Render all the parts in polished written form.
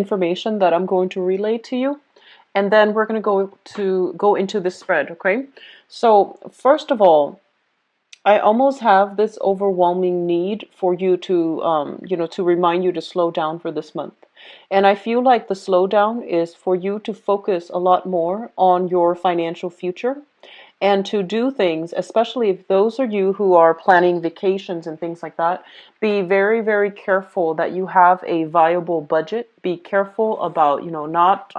information that I'm going to relay to you, and then we're going to go into this spread, okay? So first of all, I almost have this overwhelming need for you to, to remind you to slow down for this month. And I feel like the slowdown is for you to focus a lot more on your financial future and to do things, especially if those are you who are planning vacations and things like that, be very, very careful that you have a viable budget. Be careful about, not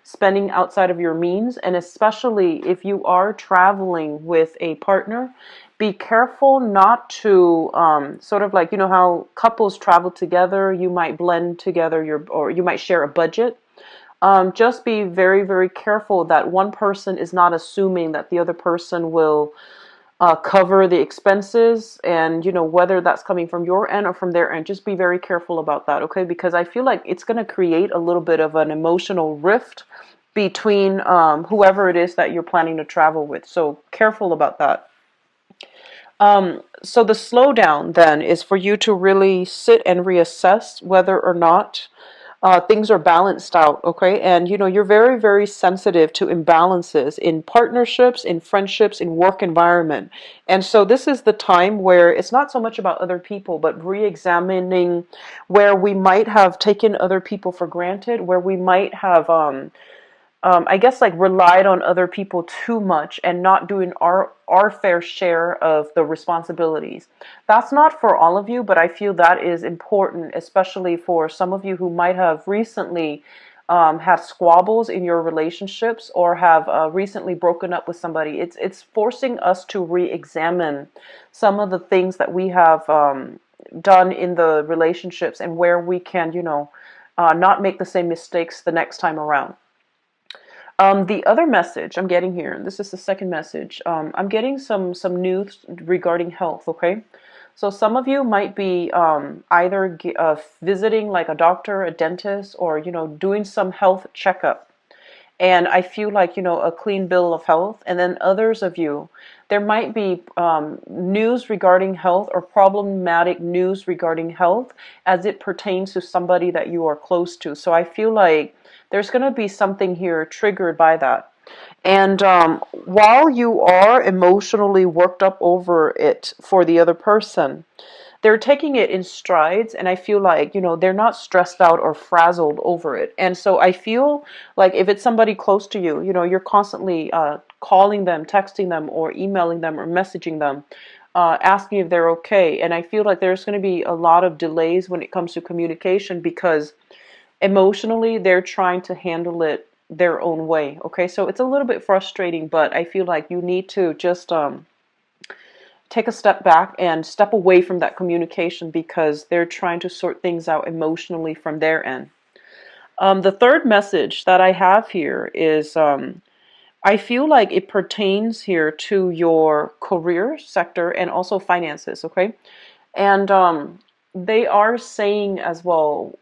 spending outside of your means. And especially if you are traveling with a partner, be careful not to sort of like, how couples travel together, you might blend together or you might share a budget. Just be very, very careful that one person is not assuming that the other person will cover the expenses, and whether that's coming from your end or from their end. Just be very careful about that, okay? Because I feel like it's going to create a little bit of an emotional rift between whoever it is that you're planning to travel with. So careful about that. So the slowdown then is for you to really sit and reassess whether or not things are balanced out, okay? And you're very, very sensitive to imbalances in partnerships, in friendships, in work environment. And so this is the time where it's not so much about other people, but re-examining where we might have taken other people for granted, where we might have I guess like relied on other people too much and not doing our fair share of the responsibilities. That's not for all of you, but I feel that is important, especially for some of you who might have recently had squabbles in your relationships or have recently broken up with somebody. It's forcing us to re-examine some of the things that we have done in the relationships and where we can, not make the same mistakes the next time around. The other message I'm getting here, and this is the second message, I'm getting some news regarding health, okay? So some of you might be either visiting like a doctor, a dentist, or, doing some health checkup. And I feel like, a clean bill of health. And then others of you, there might be news regarding health or problematic news regarding health as it pertains to somebody that you are close to. So I feel like there's going to be something here triggered by that. And while you are emotionally worked up over it for the other person, they're taking it in strides, and I feel like, they're not stressed out or frazzled over it. And so I feel like if it's somebody close to you, you're constantly calling them, texting them, or emailing them, or messaging them, asking if they're okay. And I feel like there's going to be a lot of delays when it comes to communication because emotionally they're trying to handle it their own way. Okay, so it's a little bit frustrating, but I feel like you need to just take a step back and step away from that communication because they're trying to sort things out emotionally from their end. The third message that I have here is I feel like it pertains here to your career sector and also finances, okay? And they are saying as well,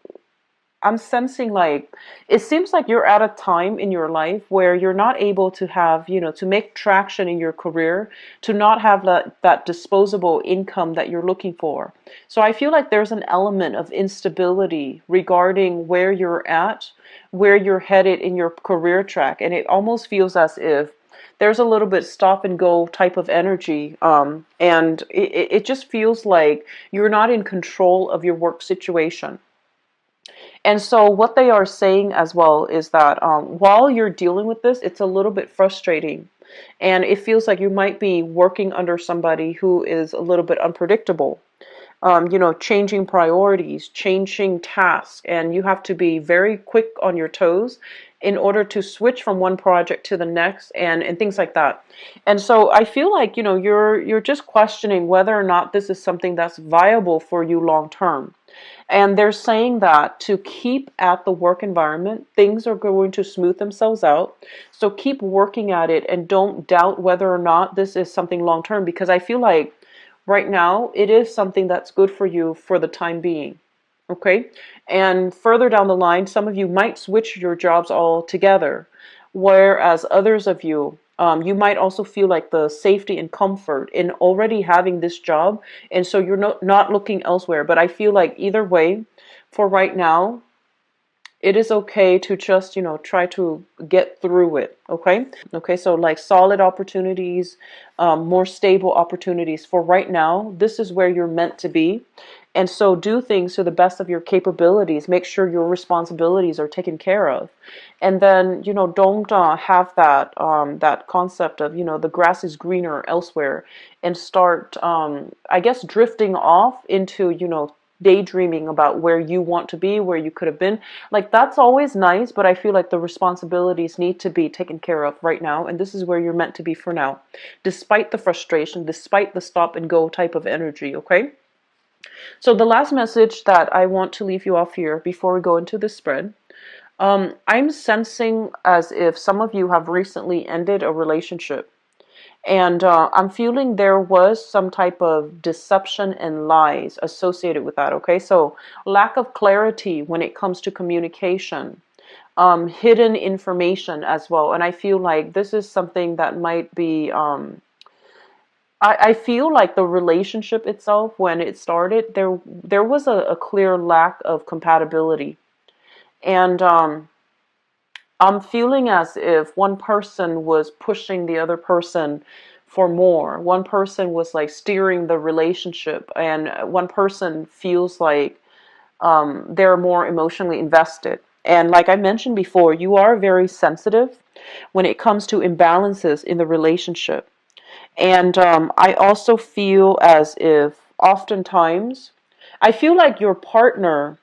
I'm sensing like it seems like you're at a time in your life where you're not able to have, to make traction in your career, to not have that disposable income that you're looking for. So I feel like there's an element of instability regarding where you're at, where you're headed in your career track. And it almost feels as if there's a little bit stop and go type of energy. And it just feels like you're not in control of your work situation. And so what they are saying as well is that while you're dealing with this, it's a little bit frustrating. And it feels like you might be working under somebody who is a little bit unpredictable. Changing priorities, changing tasks, and you have to be very quick on your toes in order to switch from one project to the next and things like that. And so I feel like, you're just questioning whether or not this is something that's viable for you long term. And they're saying that to keep at the work environment, things are going to smooth themselves out. So keep working at it and don't doubt whether or not this is something long term, because I feel like right now it is something that's good for you for the time being. Okay? And further down the line, some of you might switch your jobs altogether, whereas others of you, you might also feel like the safety and comfort in already having this job, and so you're not looking elsewhere. But I feel like either way, for right now, it is okay to just, try to get through it. Okay. Okay. So like solid opportunities, more stable opportunities for right now. This is where you're meant to be. And so do things to the best of your capabilities. Make sure your responsibilities are taken care of. And then, don't have that concept of, the grass is greener elsewhere, and start, I guess, drifting off into, daydreaming about where you want to be, where you could have been. Like, that's always nice, but I feel like the responsibilities need to be taken care of right now, and this is where you're meant to be for now, despite the frustration, despite the stop and go type of energy. Okay. So the last message that I want to leave you off here before we go into the spread, I'm sensing as if some of you have recently ended a relationship. And I'm feeling there was some type of deception and lies associated with that. Okay, so lack of clarity when it comes to communication, hidden information as well. And I feel like this is something that might be, I feel like the relationship itself, when it started, there was a clear lack of compatibility. And I'm feeling as if one person was pushing the other person for more. One person was like steering the relationship, and one person feels like they're more emotionally invested. And like I mentioned before, you are very sensitive when it comes to imbalances in the relationship. And I also feel as if oftentimes, I feel like your partner,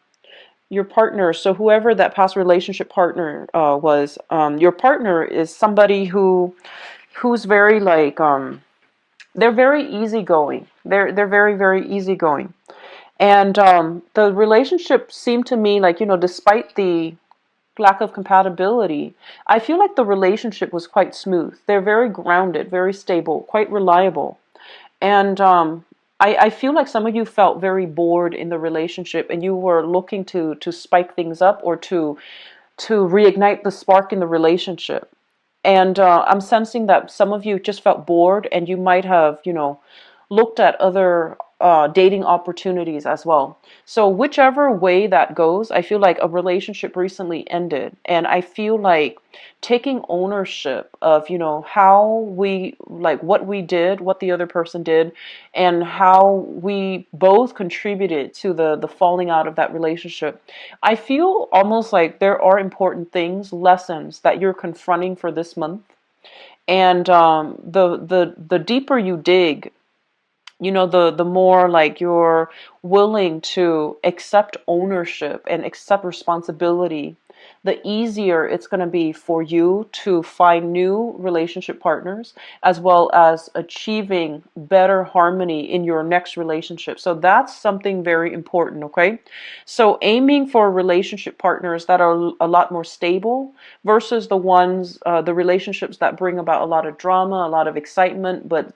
so whoever that past relationship partner was, your partner is somebody who's very like, they're very easygoing. They're very, very easygoing. And the relationship seemed to me like, despite the lack of compatibility, I feel like the relationship was quite smooth. They're very grounded, very stable, quite reliable. And I feel like some of you felt very bored in the relationship, and you were looking to spike things up, or to reignite the spark in the relationship. And I'm sensing that some of you just felt bored, and you might have, looked at other dating opportunities as well. So whichever way that goes, I feel like a relationship recently ended, and I feel like taking ownership of, how we, like, what we did, what the other person did, and how we both contributed to the falling out of that relationship. I feel almost like there are important things, lessons that you're confronting for this month. And the deeper you dig, the more like you're willing to accept ownership and accept responsibility, the easier it's going to be for you to find new relationship partners, as well as achieving better harmony in your next relationship. So that's something very important. Okay, so aiming for relationship partners that are a lot more stable versus the relationships that bring about a lot of drama, a lot of excitement, but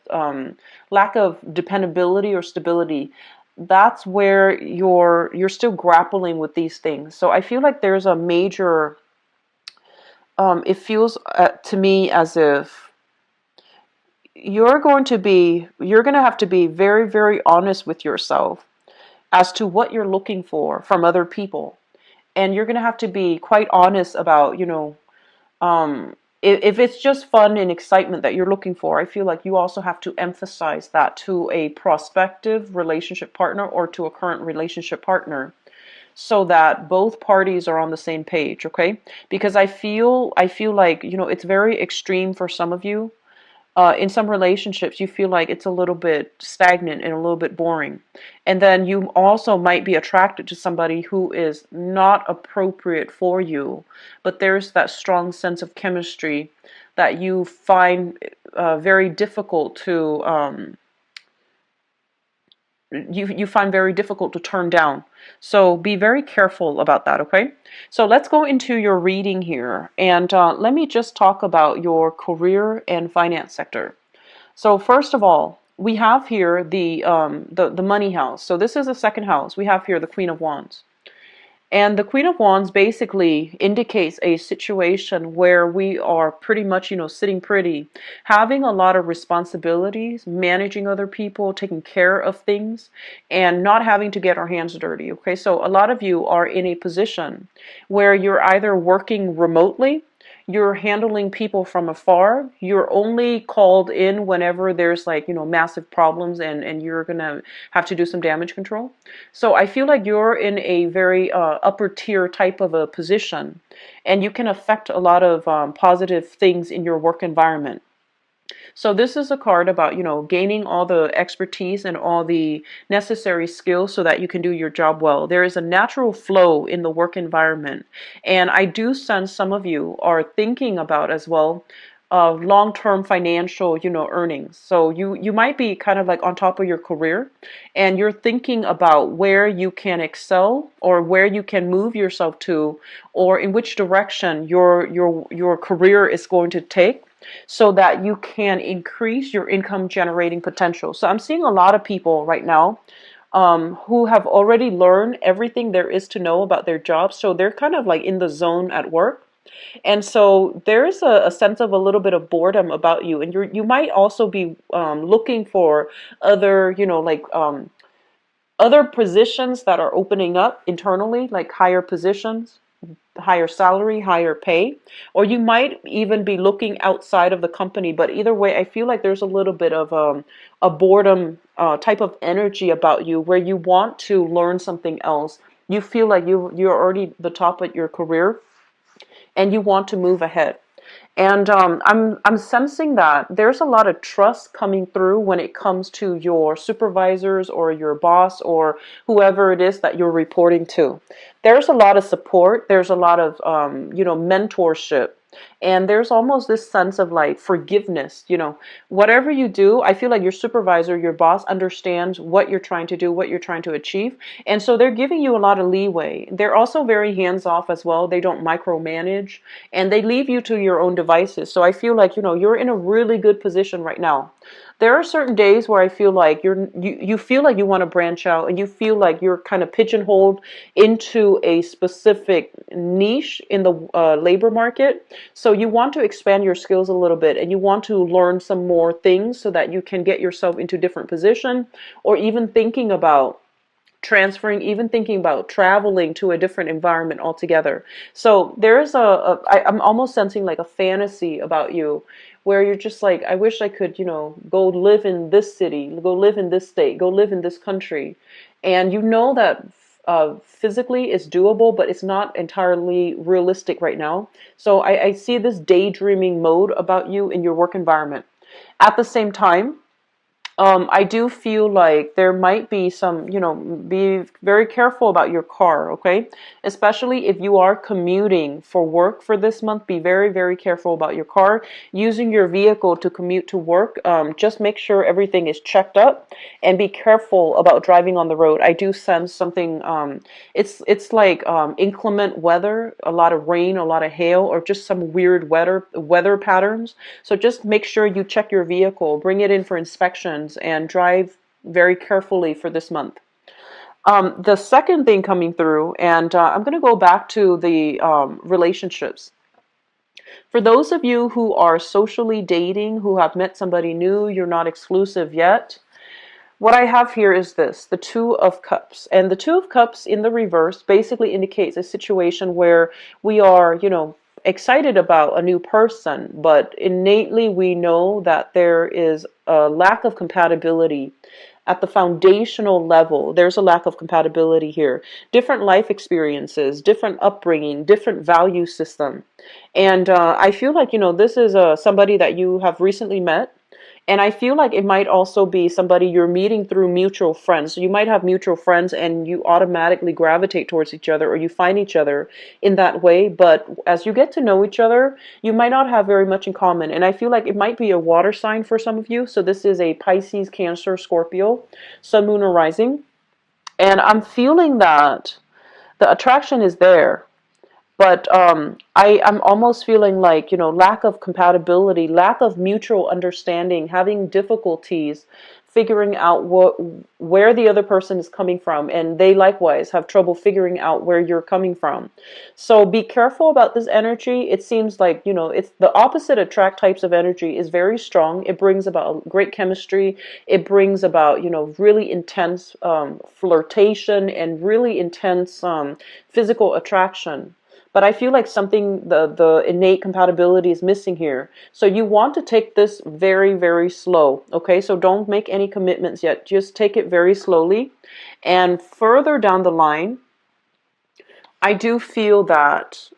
lack of dependability or stability. That's where you're still grappling with these things. So I feel like there's a major, it feels to me as if you're going to have to be very, very honest with yourself as to what you're looking for from other people. And you're going to have to be quite honest about, if it's just fun and excitement that you're looking for, I feel like you also have to emphasize that to a prospective relationship partner or to a current relationship partner, so that both parties are on the same page. Okay, because I feel like, it's very extreme for some of you. In some relationships, you feel like it's a little bit stagnant and a little bit boring. And then you also might be attracted to somebody who is not appropriate for you, but there's that strong sense of chemistry that you find very difficult to you find very difficult to turn down. So be very careful about that, okay? So let's go into your reading here, and let me just talk about your career and finance sector. So first of all, we have here the money house. So this is the second house. We have here the Queen of Wands. And the Queen of Wands basically indicates a situation where we are pretty much, sitting pretty, having a lot of responsibilities, managing other people, taking care of things, and not having to get our hands dirty. Okay, so a lot of you are in a position where you're either working remotely, you're handling people from afar, you're only called in whenever there's like, massive problems, and you're gonna have to do some damage control. So I feel like you're in a very upper tier type of a position, and you can affect a lot of positive things in your work environment. So this is a card about, gaining all the expertise and all the necessary skills so that you can do your job well. There is a natural flow in the work environment. And I do sense some of you are thinking about as well long-term financial, earnings. So you might be kind of like on top of your career, and you're thinking about where you can excel or where you can move yourself to, or in which direction your career is going to take, so that you can increase your income generating potential. So I'm seeing a lot of people right now who have already learned everything there is to know about their job. So they're kind of like in the zone at work. And so there's a sense of a little bit of boredom about you. And you might also be looking for other, other positions that are opening up internally, like higher positions, higher salary, higher pay, or you might even be looking outside of the company. But either way, I feel like there's a little bit of a boredom type of energy about you, where you want to learn something else. You feel like you're already the top of your career, and you want to move ahead. And I'm sensing that there's a lot of trust coming through when it comes to your supervisors or your boss or whoever it is that you're reporting to. There's a lot of support. There's a lot of mentorship. And there's almost this sense of like forgiveness. Whatever you do, I feel like your supervisor, your boss understands what you're trying to do, what you're trying to achieve. And so they're giving you a lot of leeway. They're also very hands off as well. They don't micromanage, and they leave you to your own devices. So I feel like, you're in a really good position right now. There are certain days where I feel like you feel like you want to branch out, and you feel like you're kind of pigeonholed into a specific niche in the labor market. So you want to expand your skills a little bit, and you want to learn some more things so that you can get yourself into different position, or even thinking about transferring, even thinking about traveling to a different environment altogether. So there's I'm almost sensing like a fantasy about you, where you're just like, I wish I could, go live in this city, go live in this state, go live in this country. And you know that physically it's doable, but it's not entirely realistic right now. So I see this daydreaming mode about you in your work environment. At the same time, I do feel like there might be some, be very careful about your car, okay? Especially if you are commuting for work for this month, be very, very careful about your car. Using your vehicle to commute to work, just make sure everything is checked up, and be careful about driving on the road. I do sense something, it's like inclement weather, a lot of rain, a lot of hail, or just some weird weather patterns. So just make sure you check your vehicle, bring it in for inspection, and drive very carefully for this month. The second thing coming through, and I'm going to go back to the relationships. For those of you who are socially dating, who have met somebody new, you're not exclusive yet, what I have here is this, the Two of Cups. And the Two of Cups in the reverse basically indicates a situation where we are, excited about a new person, but innately we know that there is a lack of compatibility. At the foundational level, there's a lack of compatibility here. Different life experiences, different upbringing, different value system. And I feel like, this is somebody that you have recently met. And I feel like it might also be somebody you're meeting through mutual friends. So you might have mutual friends, and you automatically gravitate towards each other, or you find each other in that way. But as you get to know each other, you might not have very much in common. And I feel like it might be a water sign for some of you. So this is a Pisces, Cancer, Scorpio, Sun, Moon, or Rising. And I'm feeling that the attraction is there. But I'm almost feeling like, lack of compatibility, lack of mutual understanding, having difficulties figuring out where the other person is coming from, and they likewise have trouble figuring out where you're coming from. So be careful about this energy. It seems like, it's the opposite attract types of energy is very strong. It brings about great chemistry. It brings about, really intense flirtation and really intense physical attraction. But I feel like something, the innate compatibility is missing here. So you want to take this very, very slow. Okay, so don't make any commitments yet. Just take it very slowly. And further down the line, I do feel that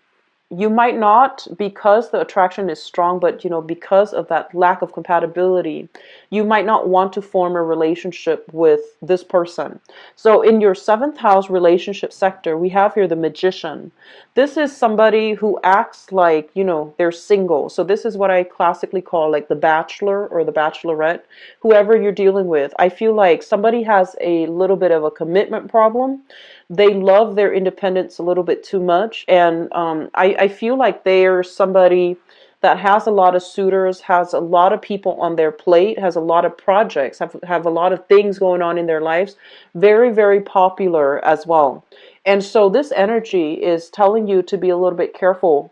you might not, because the attraction is strong, but because of that lack of compatibility, you might not want to form a relationship with this person. So in your seventh house relationship sector, we have here the Magician. This is somebody who acts like, they're single. So this is what I classically call like the bachelor or the bachelorette, whoever you're dealing with. I feel like somebody has a little bit of a commitment problem. They love their independence a little bit too much, and I feel like they're somebody that has a lot of suitors, has a lot of people on their plate, has a lot of projects, have a lot of things going on in their lives, very, very popular as well. And so this energy is telling you to be a little bit careful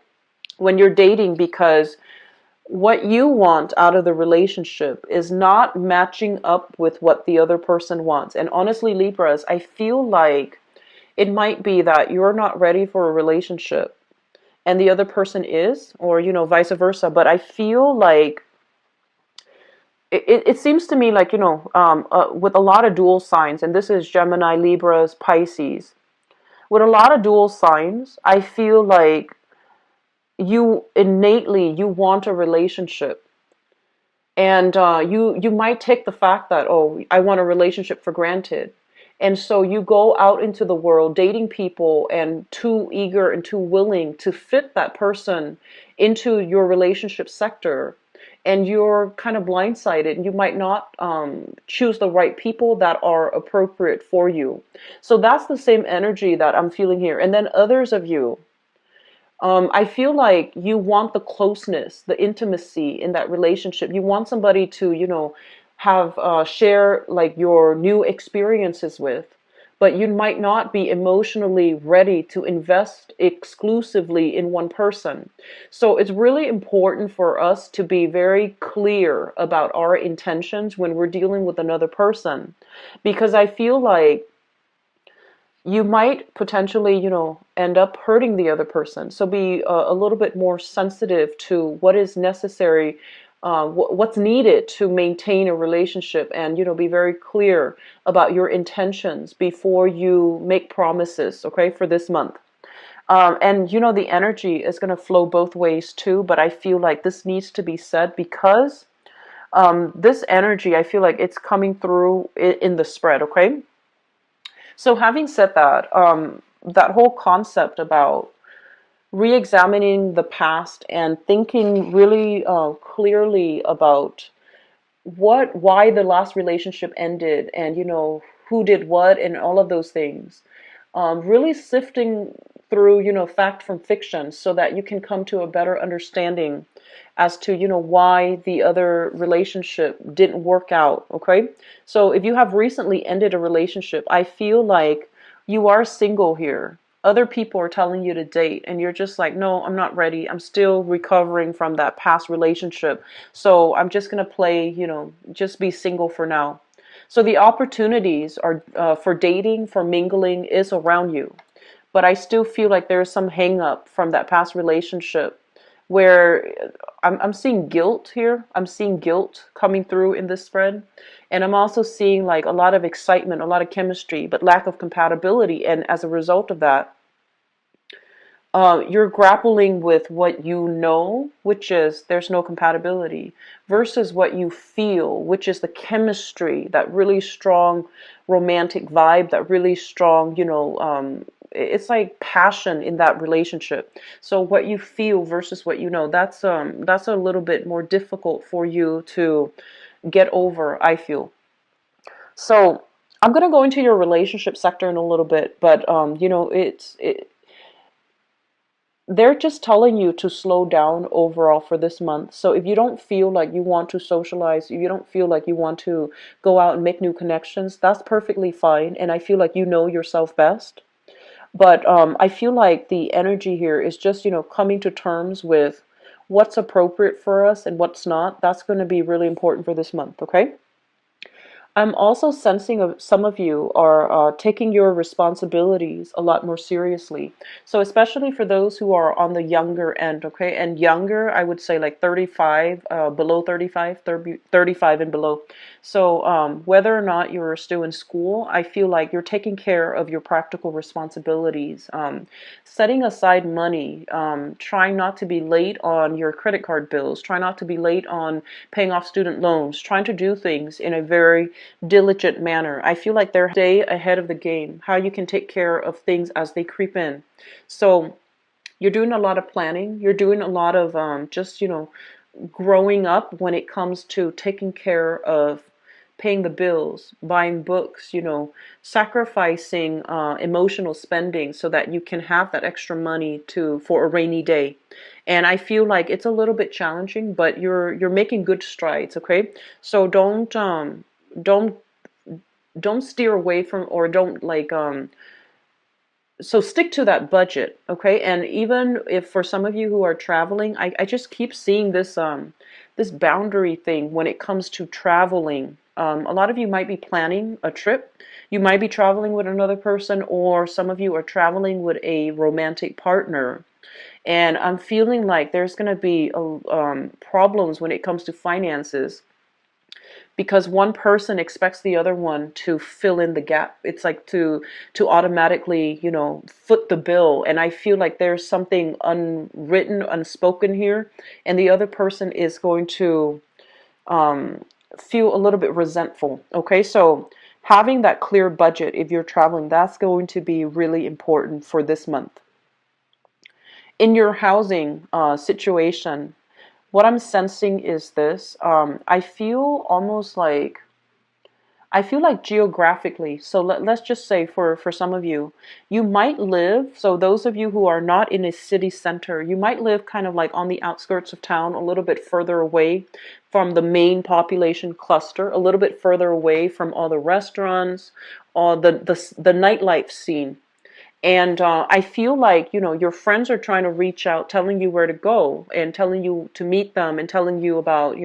when you're dating, because what you want out of the relationship is not matching up with what the other person wants. And honestly, Libras, I feel like it might be that you're not ready for a relationship and the other person is, or, vice versa. But I feel like it seems to me like, with a lot of dual signs, and this is Gemini, Libras, Pisces, with a lot of dual signs, I feel like you want a relationship. And you might take the fact that, oh, I want a relationship for granted. And so you go out into the world dating people and too eager and too willing to fit that person into your relationship sector. And you're kind of blindsided, and you might not choose the right people that are appropriate for you. So that's the same energy that I'm feeling here. And then others of you, I feel like you want the closeness, the intimacy in that relationship. You want somebody to, have share like your new experiences with, but you might not be emotionally ready to invest exclusively in one person. So it's really important for us to be very clear about our intentions when we're dealing with another person, because I feel like you might potentially, end up hurting the other person. So be a little bit more sensitive to what is necessary, what's needed to maintain a relationship, and, be very clear about your intentions before you make promises, okay, for this month. And, the energy is going to flow both ways too, but I feel like this needs to be said because this energy, I feel like it's coming through in the spread, okay? So having said that, that whole concept about re-examining the past and thinking really clearly about why the last relationship ended, and who did what and all of those things, really sifting through fact from fiction so that you can come to a better understanding as to why the other relationship didn't work out. Okay, so if you have recently ended a relationship, I feel like you are single here. Other people are telling you to date, and you're just like, no, I'm not ready. I'm still recovering from that past relationship. So I'm just going to play, just be single for now. So the opportunities are for dating, for mingling is around you. But I still feel like there's some hang up from that past relationship where I'm seeing guilt here. I'm seeing guilt coming through in this spread. And I'm also seeing like a lot of excitement, a lot of chemistry, but lack of compatibility. And as a result of that, you're grappling with what you know, which is there's no compatibility, versus what you feel, which is the chemistry, that really strong romantic vibe, that really strong, it's like passion in that relationship. So what you feel versus what you know, that's a little bit more difficult for you to get over, I feel. So I'm gonna go into your relationship sector in a little bit, but it's they're just telling you to slow down overall for this month. So if you don't feel like you want to socialize, if you don't feel like you want to go out and make new connections, that's perfectly fine. And I feel like you know yourself best. But I feel like the energy here is just, coming to terms with what's appropriate for us and what's not. That's going to be really important for this month, okay? I'm also sensing some of you are taking your responsibilities a lot more seriously. So especially for those who are on the younger end, okay? And younger, I would say like 35, below 35, 35 and below. So whether or not you're still in school, I feel like you're taking care of your practical responsibilities, setting aside money, trying not to be late on your credit card bills, trying not to be late on paying off student loans, trying to do things in a very diligent manner. I feel like they're a day ahead of the game, how you can take care of things as they creep in. So you're doing a lot of planning. You're doing a lot of just, growing up when it comes to taking care of paying the bills, buying books, sacrificing emotional spending so that you can have that extra money for a rainy day. And I feel like it's a little bit challenging, but you're making good strides, okay? So don't don't steer away from, or don't like so stick to that budget, okay? And even if for some of you who are traveling, I just keep seeing this boundary thing when it comes to traveling. A lot of you might be planning a trip. You might be traveling with another person, or some of you are traveling with a romantic partner. And I'm feeling like there's going to be problems when it comes to finances, because one person expects the other one to fill in the gap. It's like to automatically, foot the bill. And I feel like there's something unwritten, unspoken here, and the other person is going to feel a little bit resentful. Okay, so having that clear budget if you're traveling, that's going to be really important for this month. In your housing situation, what I'm sensing is this. I feel like geographically, so let's just say for some of you, you might live, so those of you who are not in a city center, you might live kind of like on the outskirts of town, a little bit further away from the main population cluster, a little bit further away from all the restaurants, all the nightlife scene. And I feel like, your friends are trying to reach out, telling you where to go and telling you to meet them and telling you about,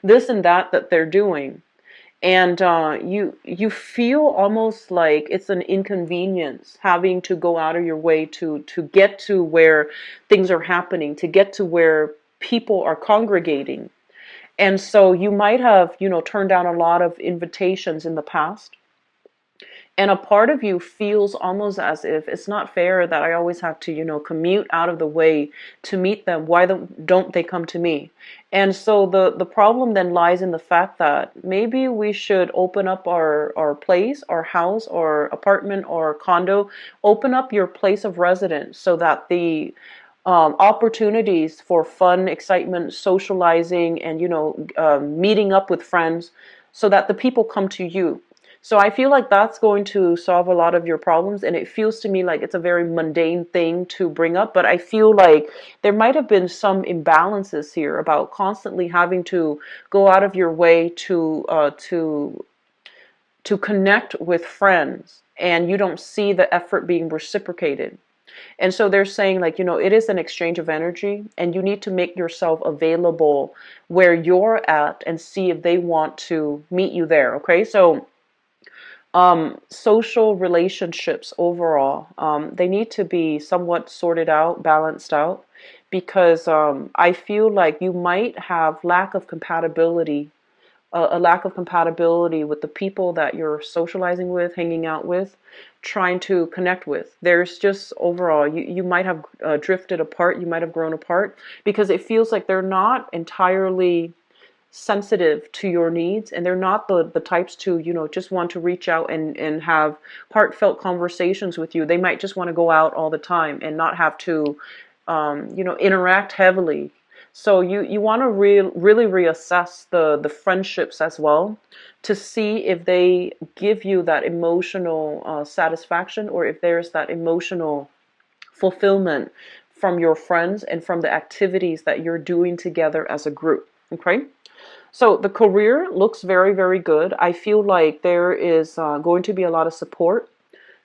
this and that they're doing. And you feel almost like it's an inconvenience having to go out of your way to get to where things are happening, to get to where people are congregating. And so you might have, turned down a lot of invitations in the past. And a part of you feels almost as if it's not fair that I always have to, commute out of the way to meet them. Why don't they come to me? And so the problem then lies in the fact that maybe we should open up our place, our house, or apartment, or condo, open up your place of residence so that the opportunities for fun, excitement, socializing, and, meeting up with friends, so that the people come to you. So I feel like that's going to solve a lot of your problems, and it feels to me like it's a very mundane thing to bring up, but I feel like there might have been some imbalances here about constantly having to go out of your way to connect with friends, and you don't see the effort being reciprocated. And so they're saying, like, it is an exchange of energy, and you need to make yourself available where you're at and see if they want to meet you there. Okay, so social relationships overall, they need to be somewhat sorted out, balanced out, because I feel like you might have lack of compatibility, a lack of compatibility with the people that you're socializing with, hanging out with, trying to connect with. There's just overall, you might have drifted apart, you might have grown apart, because it feels like they're not entirely sensitive to your needs, and they're not the types to, just want to reach out and have heartfelt conversations with you. They might just want to go out all the time and not have to interact heavily. So you want to really reassess the friendships as well, to see if they give you that emotional satisfaction, or if there's that emotional fulfillment from your friends and from the activities that you're doing together as a group. Okay. So the career looks very, very good. I feel like there is going to be a lot of support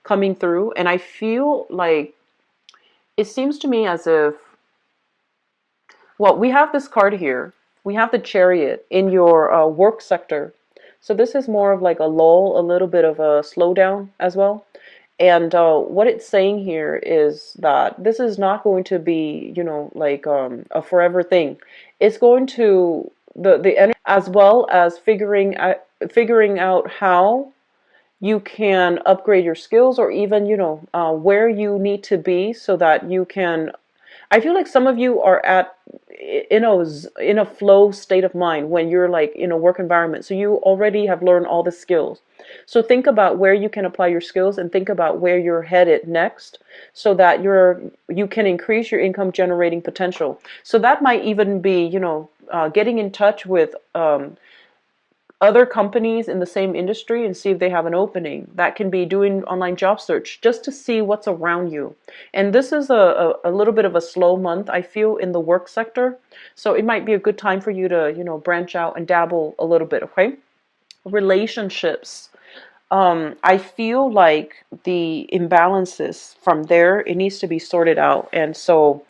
coming through. And I feel like it seems to me as if, well, we have this card here. We have the Chariot in your work sector. So this is more of like a lull, a little bit of a slowdown as well. And what it's saying here is that this is not going to be, like a forever thing. It's going to the energy, as well as figuring out how you can upgrade your skills, or even where you need to be so that you can. I feel like some of you are in a flow state of mind when you're like in a work environment. So you already have learned all the skills. So think about where you can apply your skills, and think about where you're headed next, so that you can increase your income generating potential. So that might even be, getting in touch with other companies in the same industry and see if they have an opening. That can be doing online job search just to see what's around you. And this is a little bit of a slow month, I feel, in the work sector. So it might be a good time for you to, branch out and dabble a little bit, okay? Relationships. I feel like the imbalances from there, it needs to be sorted out. And so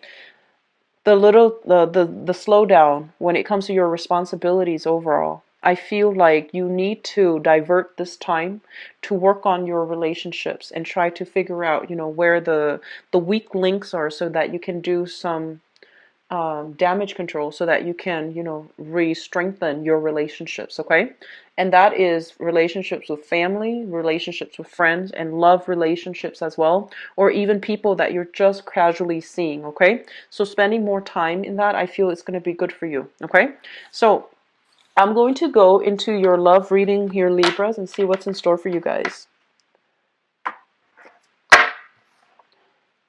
the slowdown when it comes to your responsibilities overall, I feel like you need to divert this time to work on your relationships and try to figure out, where the weak links are, so that you can do some damage control, so that you can, re-strengthen your relationships, okay? And that is relationships with family, relationships with friends, and love relationships as well, or even people that you're just casually seeing, okay? So spending more time in that, I feel it's going to be good for you, okay? So I'm going to go into your love reading here, Libras, and see what's in store for you guys.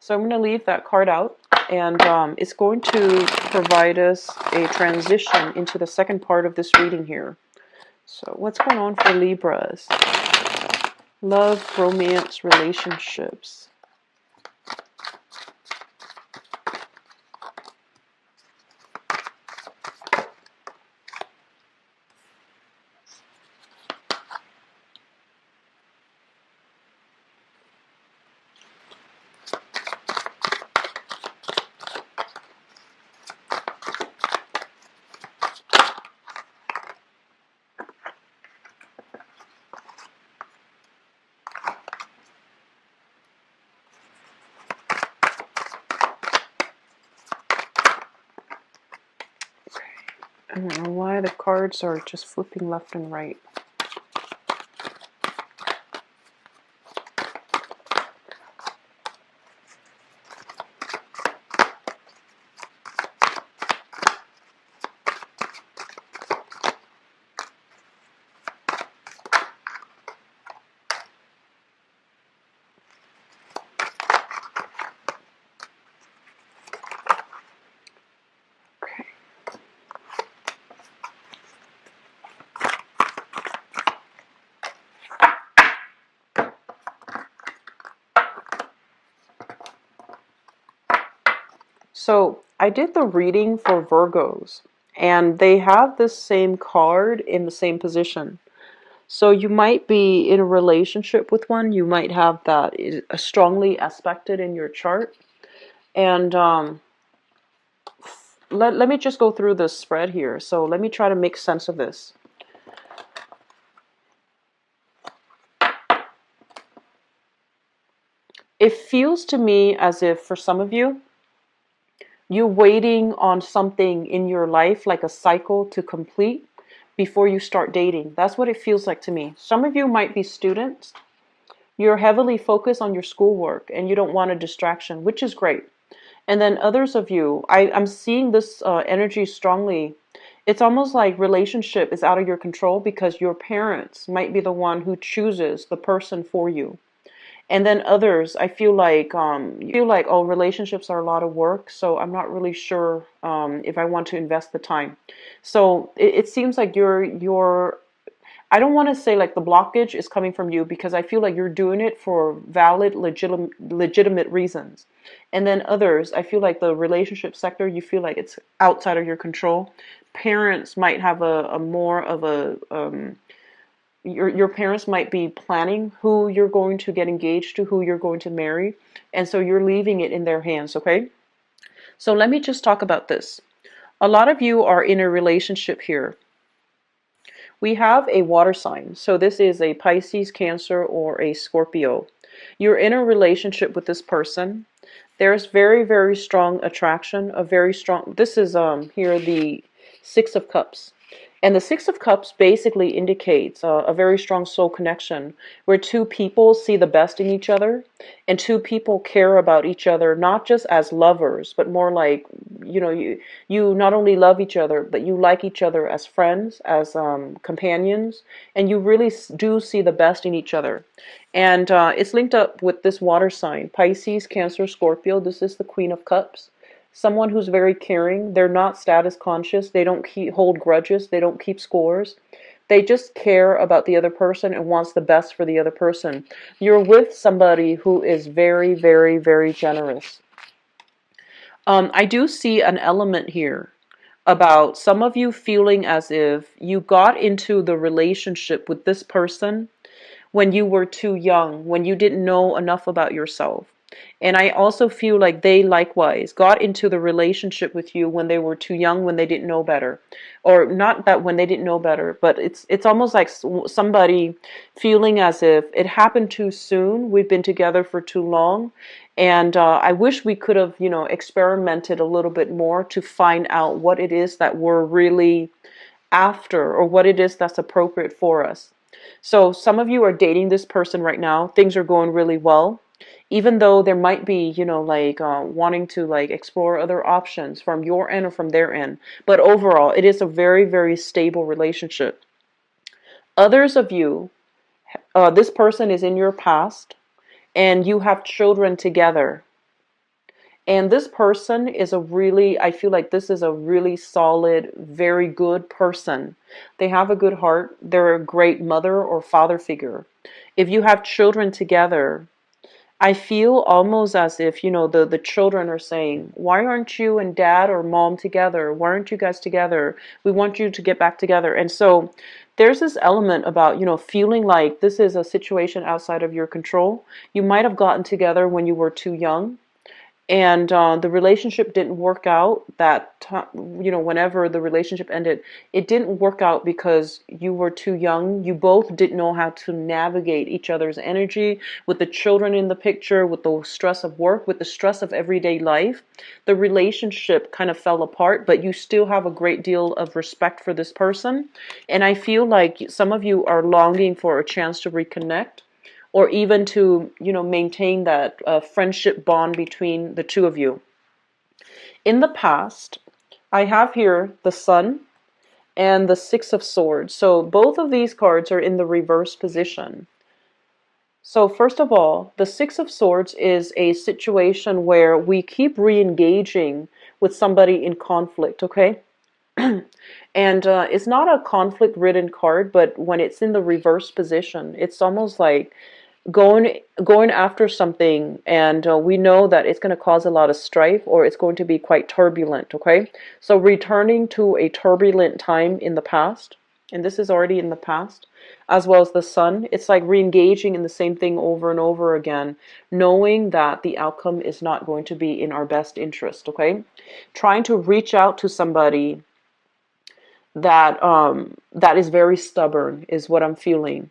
So I'm going to leave that card out, and it's going to provide us a transition into the second part of this reading here. So what's going on for Libras? Love, romance, relationships. I don't know why the cards are just flipping left and right. So I did the reading for Virgos, and they have this same card in the same position. So you might be in a relationship with one. You might have that strongly aspected in your chart. And let me just go through this spread here. So let me try to make sense of this. It feels to me as if for some of you, you're waiting on something in your life, like a cycle to complete before you start dating. That's what it feels like to me. Some of you might be students. You're heavily focused on your schoolwork and you don't want a distraction, which is great. And then others of you, I'm seeing this energy strongly. It's almost like relationship is out of your control because your parents might be the one who chooses the person for you. And then others, I feel like oh, relationships are a lot of work, so I'm not really sure if I want to invest the time. So it seems like I don't want to say like the blockage is coming from you, because I feel like you're doing it for valid, legitimate reasons. And then others, I feel like the relationship sector, you feel like it's outside of your control. Parents might have a more of a your parents might be planning who you're going to get engaged to, who you're going to marry, and so you're leaving it in their hands, okay? So let me just talk about this. A lot of you are in a relationship here. We have a water sign. So this is a Pisces, Cancer, or a Scorpio. You're in a relationship with this person. There's very, very strong attraction, a very strong, this is here the Six of Cups. And the Six of Cups basically indicates a very strong soul connection where two people see the best in each other, and two people care about each other, not just as lovers, but more like, you not only love each other, but you like each other as friends, as companions, and you really do see the best in each other. And it's linked up with this water sign, Pisces, Cancer, Scorpio. This is the Queen of Cups. Someone who's very caring. They're not status conscious. They don't hold grudges. They don't keep scores. They just care about the other person and wants the best for the other person. You're with somebody who is very, very, very generous. I do see an element here about some of you feeling as if you got into the relationship with this person when you were too young, when you didn't know enough about yourself. And I also feel like they likewise got into the relationship with you when they were too young, when they didn't know better. Or not that when they didn't know better, but it's almost like somebody feeling as if it happened too soon. We've been together for too long. And I wish we could have, experimented a little bit more to find out what it is that we're really after, or what it is that's appropriate for us. So some of you are dating this person right now. Things are going really well, even though there might be, wanting to like explore other options from your end or from their end. But overall, it is a very, very stable relationship. Others of you, this person is in your past, and you have children together. And this person is I feel like this is a really solid, very good person. They have a good heart. They're a great mother or father figure. If you have children together, I feel almost as if, the children are saying, why aren't you and dad or mom together? Why aren't you guys together? We want you to get back together. And so there's this element about, feeling like this is a situation outside of your control. You might have gotten together when you were too young, and the relationship didn't work out that time. Whenever the relationship ended, it didn't work out because you were too young. You both didn't know how to navigate each other's energy, with the children in the picture, with the stress of work, with the stress of everyday life. The relationship kind of fell apart, but you still have a great deal of respect for this person. And I feel like some of you are longing for a chance to reconnect, or even to, maintain that friendship bond between the two of you. In the past, I have here the Sun and the Six of Swords. So both of these cards are in the reverse position. So first of all, the Six of Swords is a situation where we keep re-engaging with somebody in conflict, okay? And it's not a conflict-ridden card, but when it's in the reverse position, it's almost like going after something, and we know that it's going to cause a lot of strife, or it's going to be quite turbulent, okay? So returning to a turbulent time in the past, and this is already in the past, as well as the Sun, it's like re-engaging in the same thing over and over again, knowing that the outcome is not going to be in our best interest, okay? Trying to reach out to somebody that that is very stubborn is what I'm feeling.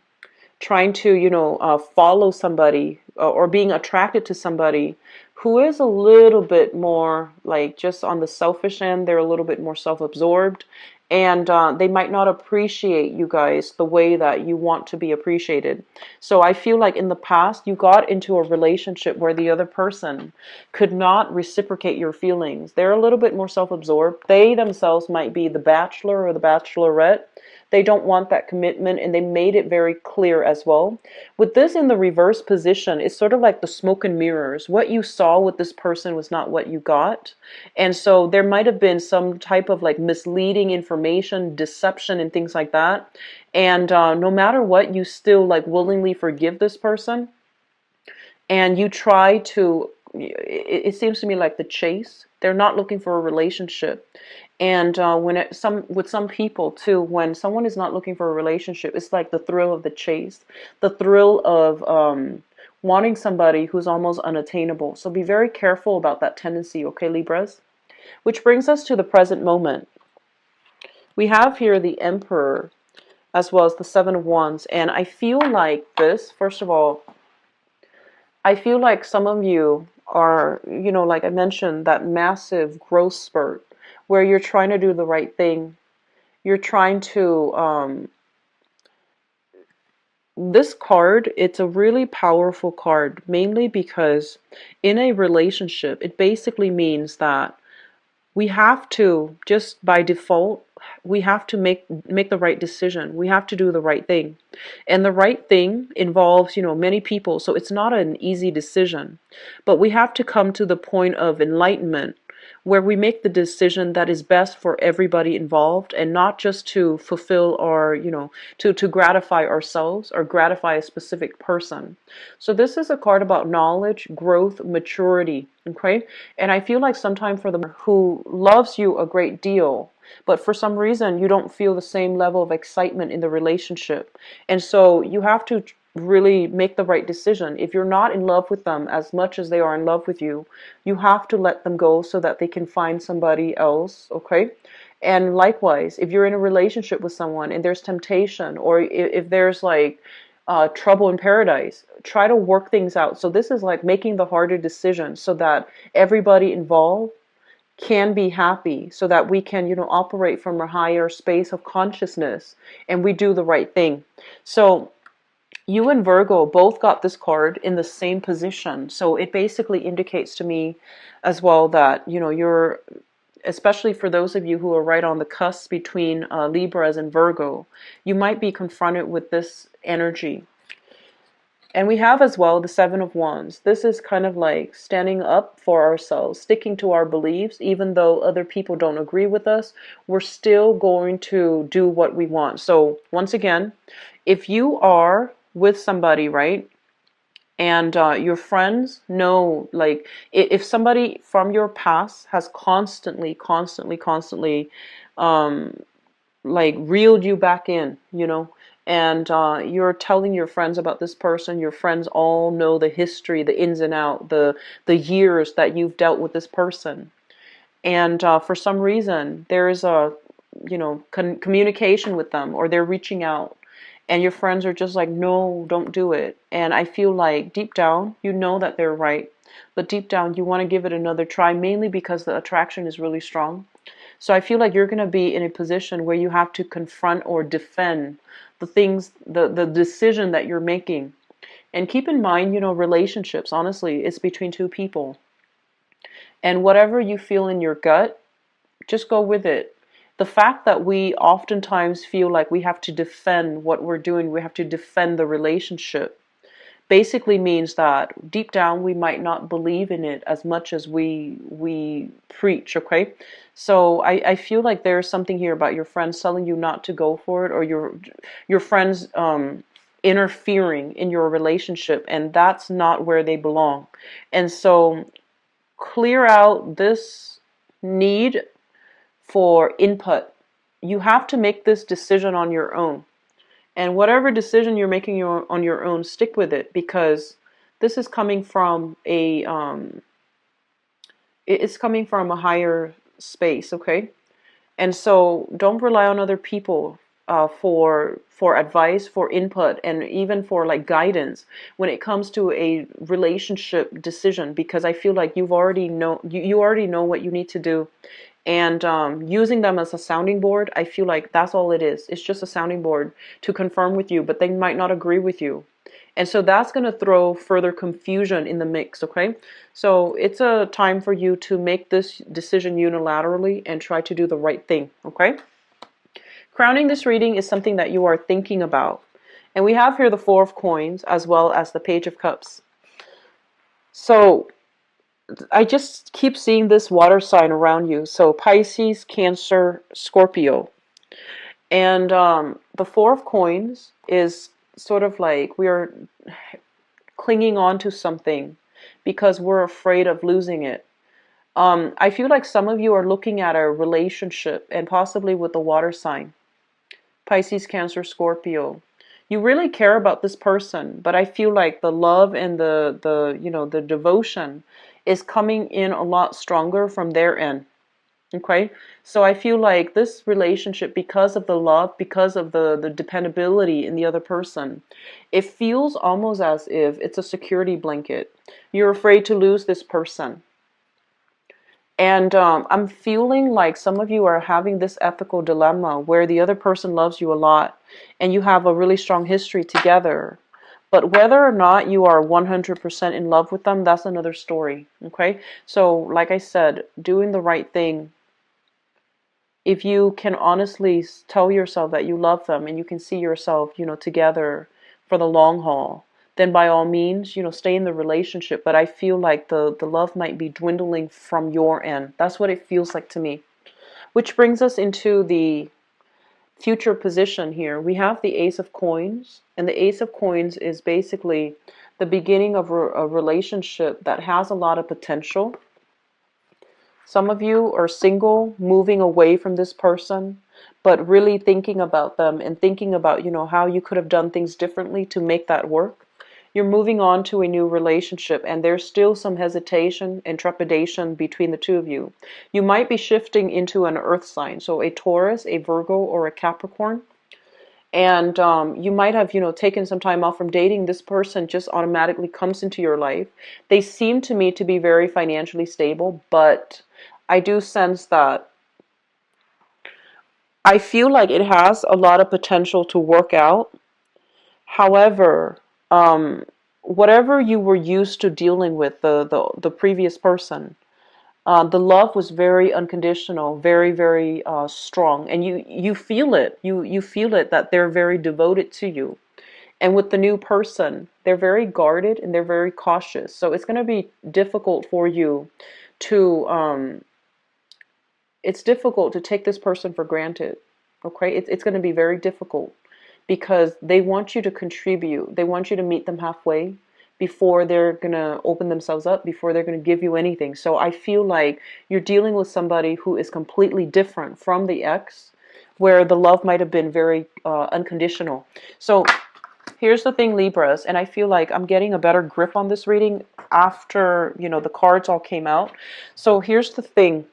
Trying to, follow somebody, or being attracted to somebody who is a little bit more like just on the selfish end. They're a little bit more self-absorbed, and they might not appreciate you guys the way that you want to be appreciated. So I feel like in the past you got into a relationship where the other person could not reciprocate your feelings. They're a little bit more self-absorbed. They themselves might be the bachelor or the bachelorette. They don't want that commitment, and they made it very clear as well. With this in the reverse position, it's sort of like the smoke and mirrors. What you saw with this person was not what you got. And so there might have been some type of like misleading information information, deception, and things like that. And no matter what, you still like willingly forgive this person, and you try to. It seems to me like the chase. They're not looking for a relationship. And with some people too, when someone is not looking for a relationship, it's like the thrill of the chase, the thrill of wanting somebody who's almost unattainable. So be very careful about that tendency, okay, Libras? Which brings us to the present moment. We have here the Emperor as well as the Seven of Wands. And I feel like this, first of all, I feel like some of you are, you know, like I mentioned, that massive growth spurt where you're trying to do the right thing. You're trying to, this card, it's a really powerful card, mainly because in a relationship, it basically means that we have to, just by default, we have to make the right decision. We have to do the right thing. And the right thing involves, you know, many people. So it's not an easy decision. But we have to come to the point of enlightenment where we make the decision that is best for everybody involved, and not just to fulfill our, you know, to gratify ourselves or gratify a specific person. So this is a card about knowledge, growth, maturity, okay? And I feel like sometimes for the who loves you a great deal, but for some reason you don't feel the same level of excitement in the relationship. And so you have to really make the right decision. If you're not in love with them as much as they are in love with you, you have to let them go so that they can find somebody else, okay? And likewise, if you're in a relationship with someone and there's temptation, or if there's like trouble in paradise, try to work things out. So this is like making the harder decision so that everybody involved can be happy, so that we can, you know, operate from a higher space of consciousness and we do the right thing. So you and Virgo both got this card in the same position. So it basically indicates to me as well that, you know, you're, especially for those of you who are right on the cusp between Libras and Virgo, you might be confronted with this energy. And we have as well the Seven of Wands. This is kind of like standing up for ourselves, sticking to our beliefs, even though other people don't agree with us, we're still going to do what we want. So once again, if you are with somebody, right, and your friends know, like, if somebody from your past has constantly like reeled you back in, you know, and you're telling your friends about this person, your friends all know the history, the ins and out, the years that you've dealt with this person, and for some reason there is a, you know, communication with them, or they're reaching out, and your friends are just like, no, don't do it. And I feel like deep down you know that they're right, but deep down you want to give it another try, mainly because the attraction is really strong. So I feel like you're going to be in a position where you have to confront or defend the things, the decision that you're making. And keep in mind, you know, relationships, honestly, it's between two people. And whatever you feel in your gut, just go with it. The fact that we oftentimes feel like we have to defend what we're doing, we have to defend the relationship, basically means that deep down we might not believe in it as much as we preach, okay? So I feel like there's something here about your friends telling you not to go for it, or your friends interfering in your relationship, and that's not where they belong. And so clear out this need for input. You have to make this decision on your own. And whatever decision you're making on your own, stick with it, because this is coming from it's coming from a higher space, okay? And so don't rely on other people for advice, for input, and even for like guidance when it comes to a relationship decision, because I feel like you already know what you need to do. And using them as a sounding board, I feel like that's all it is. It's just a sounding board to confirm with you, but they might not agree with you. And so that's going to throw further confusion in the mix, okay? So it's a time for you to make this decision unilaterally and try to do the right thing, okay? Crowning this reading is something that you are thinking about. And we have here the Four of Coins as well as the Page of Cups. So I just keep seeing this water sign around you. So Pisces, Cancer, Scorpio. And the Four of Coins is sort of like we are clinging on to something because we're afraid of losing it. I feel like some of you are looking at a relationship, and possibly with the water sign, Pisces, Cancer, Scorpio. You really care about this person, but I feel like the love and the devotion is coming in a lot stronger from their end. Okay, so I feel like this relationship, because of the love, because of the dependability in the other person, it feels almost as if it's a security blanket. You're afraid to lose this person. And I'm feeling like some of you are having this ethical dilemma where the other person loves you a lot and you have a really strong history together. But whether or not you are 100% in love with them, that's another story. Okay, so like I said, doing the right thing, if you can honestly tell yourself that you love them and you can see yourself, together for the long haul, then by all means, stay in the relationship. But I feel like the love might be dwindling from your end. That's what it feels like to me. Which brings us into the future position here. We have the Ace of Coins, and the Ace of Coins is basically the beginning of a relationship that has a lot of potential. Some of you are single, moving away from this person, but really thinking about them and thinking about, how you could have done things differently to make that work. You're moving on to a new relationship, and there's still some hesitation and trepidation between the two of you. You might be shifting into an earth sign, so a Taurus, a Virgo, or a Capricorn. And you might have, taken some time off from dating. This person just automatically comes into your life. They seem to me to be very financially stable, but I do sense that I feel like it has a lot of potential to work out. However, whatever you were used to dealing with, the previous person, the love was very unconditional, very, very strong, and you feel it. You feel it that they're very devoted to you. And with the new person, they're very guarded and they're very cautious. So it's going to be difficult for you to it's difficult to take this person for granted. Okay, it's going to be very difficult because they want you to contribute. They want you to meet them halfway before they're going to open themselves up, before they're going to give you anything. So I feel like you're dealing with somebody who is completely different from the ex, where the love might have been very unconditional. So here's the thing, Libras, and I feel like I'm getting a better grip on this reading after, the cards all came out. So here's the thing.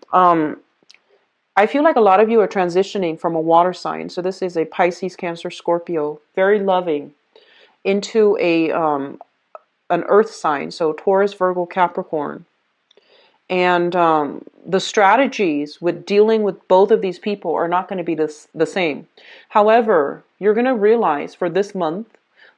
I feel like a lot of you are transitioning from a water sign. So this is a Pisces, Cancer, Scorpio, very loving, into an earth sign. So Taurus, Virgo, Capricorn. And the strategies with dealing with both of these people are not going to be the same. However, you're going to realize for this month,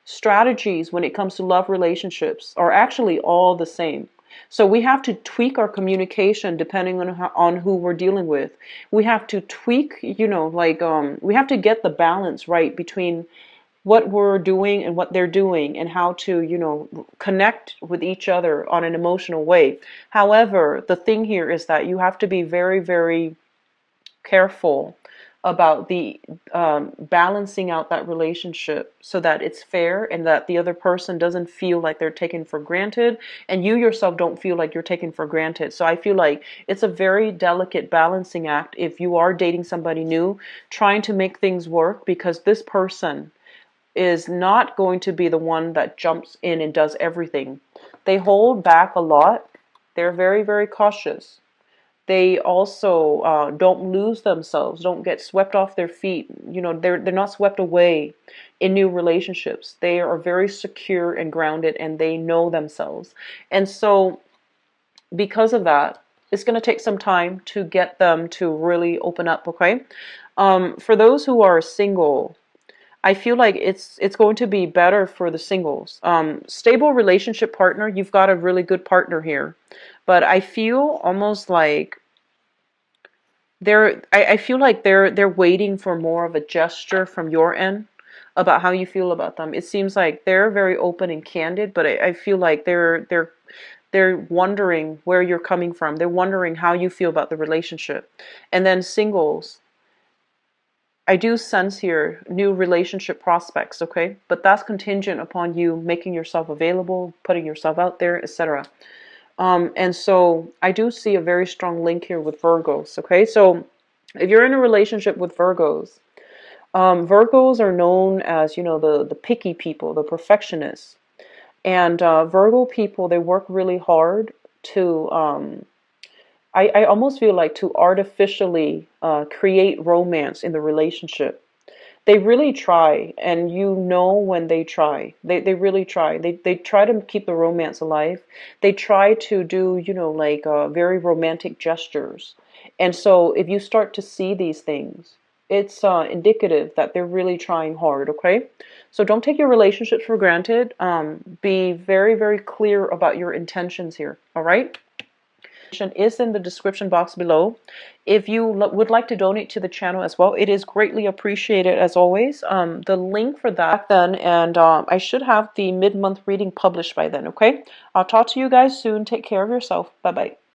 strategies when it comes to love relationships are actually all the same. So we have to tweak our communication depending on who we're dealing with. We have to tweak, we have to get the balance right between what we're doing and what they're doing, and how to, connect with each other on an emotional way. However, the thing here is that you have to be very, very careful about the balancing out that relationship so that it's fair and that the other person doesn't feel like they're taken for granted, and you yourself don't feel like you're taken for granted. So I feel like it's a very delicate balancing act if you are dating somebody new, trying to make things work, because this person is not going to be the one that jumps in and does everything. They hold back a lot. They're very, very cautious. They also don't lose themselves, don't get swept off their feet. They're not swept away in new relationships. They are very secure and grounded, and they know themselves. And so because of that, it's going to take some time to get them to really open up, okay? For those who are single, I feel like it's going to be better for the singles. Stable relationship partner, you've got a really good partner here. But I feel almost like I feel like they're waiting for more of a gesture from your end about how you feel about them. It seems like they're very open and candid, but I feel like they're wondering where you're coming from. They're wondering how you feel about the relationship. And then singles, I do sense here new relationship prospects, okay? But that's contingent upon you making yourself available, putting yourself out there, etc. And so I do see a very strong link here with Virgos, okay? So if you're in a relationship with Virgos, Virgos are known as, you know, the picky people, the perfectionists. And Virgo people, they work really hard to, I almost feel like to artificially create romance in the relationship. They really try, and you know when they try. They really try. They try to keep the romance alive. They try to do, you know, like very romantic gestures. And so if you start to see these things, it's indicative that they're really trying hard, okay? So don't take your relationships for granted. Be very, very clear about your intentions here, all right? Is in the description box below. If you would like to donate to the channel as well, it is greatly appreciated as always. The link for that then, and I should have the mid-month reading published by then, okay? I'll talk to you guys soon. Take care of yourself. Bye-bye.